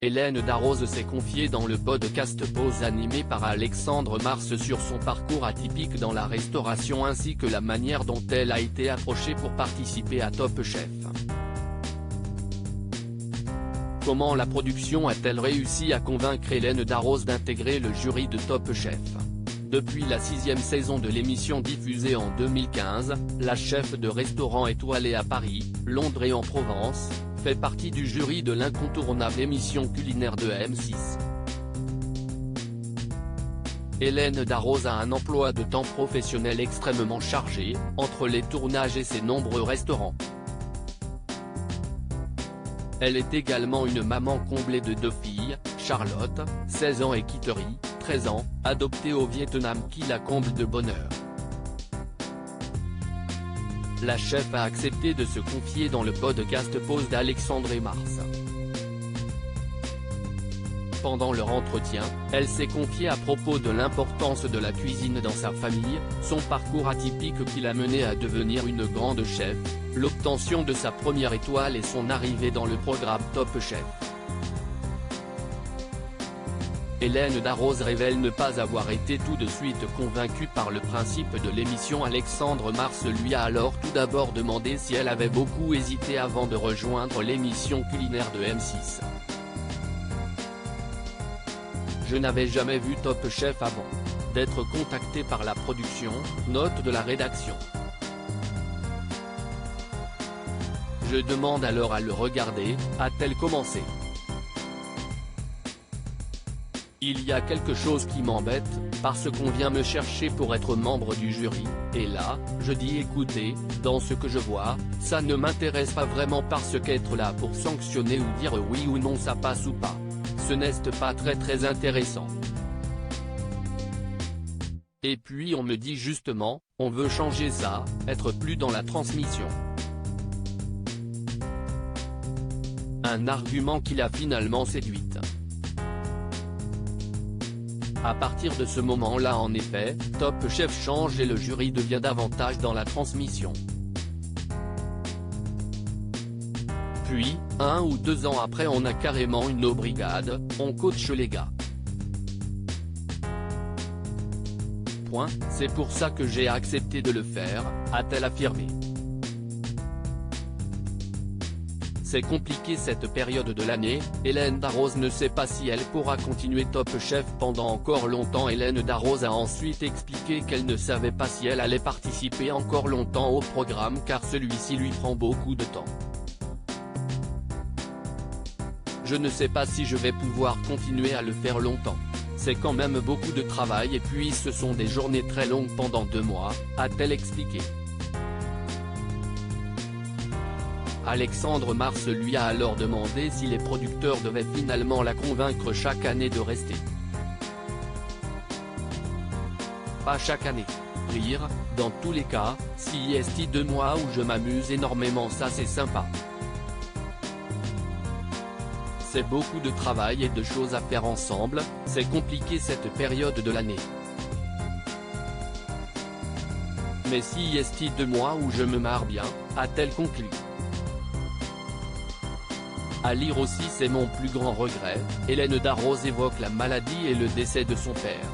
Hélène Darroze s'est confiée dans le podcast Pause animé par Alexandre Mars sur son parcours atypique dans la restauration ainsi que la manière dont elle a été approchée pour participer à Top Chef. Comment la production a-t-elle réussi à convaincre Hélène Darroze d'intégrer le jury de Top Chef? Depuis la 6e saison de l'émission diffusée en 2015, la chef de restaurant étoilé à Paris, Londres et en Provence, fait partie du jury de l'incontournable émission culinaire de M6. Hélène Darroze a un emploi de temps professionnel extrêmement chargé, entre les tournages et ses nombreux restaurants. Elle est également une maman comblée de 2 filles, Charlotte, 16 ans et Kittery, 13 ans, adoptée au Vietnam qui la comble de bonheur. La chef a accepté de se confier dans le podcast Pause d'Alexandre et Mars. Pendant leur entretien, elle s'est confiée à propos de l'importance de la cuisine dans sa famille, son parcours atypique qui l'a menée à devenir une grande chef, l'obtention de sa première étoile et son arrivée dans le programme Top Chef. Hélène Darroze révèle ne pas avoir été tout de suite convaincue par le principe de l'émission. Alexandre Mars lui a alors tout d'abord demandé si elle avait beaucoup hésité avant de rejoindre l'émission culinaire de M6. Je n'avais jamais vu Top Chef avant d'être contacté par la production, note de la rédaction. Je demande alors à le regarder, a-t-elle commencé. Il y a quelque chose qui m'embête, parce qu'on vient me chercher pour être membre du jury, et là, je dis écoutez, dans ce que je vois, ça ne m'intéresse pas vraiment parce qu'être là pour sanctionner ou dire oui ou non ça passe ou pas, ce n'est pas très intéressant. Et puis on me dit justement, on veut changer ça, être plus dans la transmission. Un argument qui l'a finalement séduite. À partir de ce moment-là en effet, Top Chef change et le jury devient davantage dans la transmission. Puis, 1 ou 2 ans après on a carrément une brigade, on coach les gars. C'est pour ça que j'ai accepté de le faire, a-t-elle affirmé. C'est compliqué cette période de l'année, Hélène Darroze ne sait pas si elle pourra continuer Top Chef pendant encore longtemps. Hélène Darroze a ensuite expliqué qu'elle ne savait pas si elle allait participer encore longtemps au programme car celui-ci lui prend beaucoup de temps. Je ne sais pas si je vais pouvoir continuer à le faire longtemps. C'est quand même beaucoup de travail et puis ce sont des journées très longues pendant 2 mois, a-t-elle expliqué. Alexandre Mars lui a alors demandé si les producteurs devaient finalement la convaincre chaque année de rester. Pas chaque année. Rire, dans tous les cas, si y est 2 mois où je m'amuse énormément ça c'est sympa. C'est beaucoup de travail et de choses à faire ensemble, c'est compliqué cette période de l'année. Mais si y est 2 mois où je me marre bien, a-t-elle conclu. À lire aussi c'est mon plus grand regret, Hélène Darroze évoque la maladie et le décès de son père.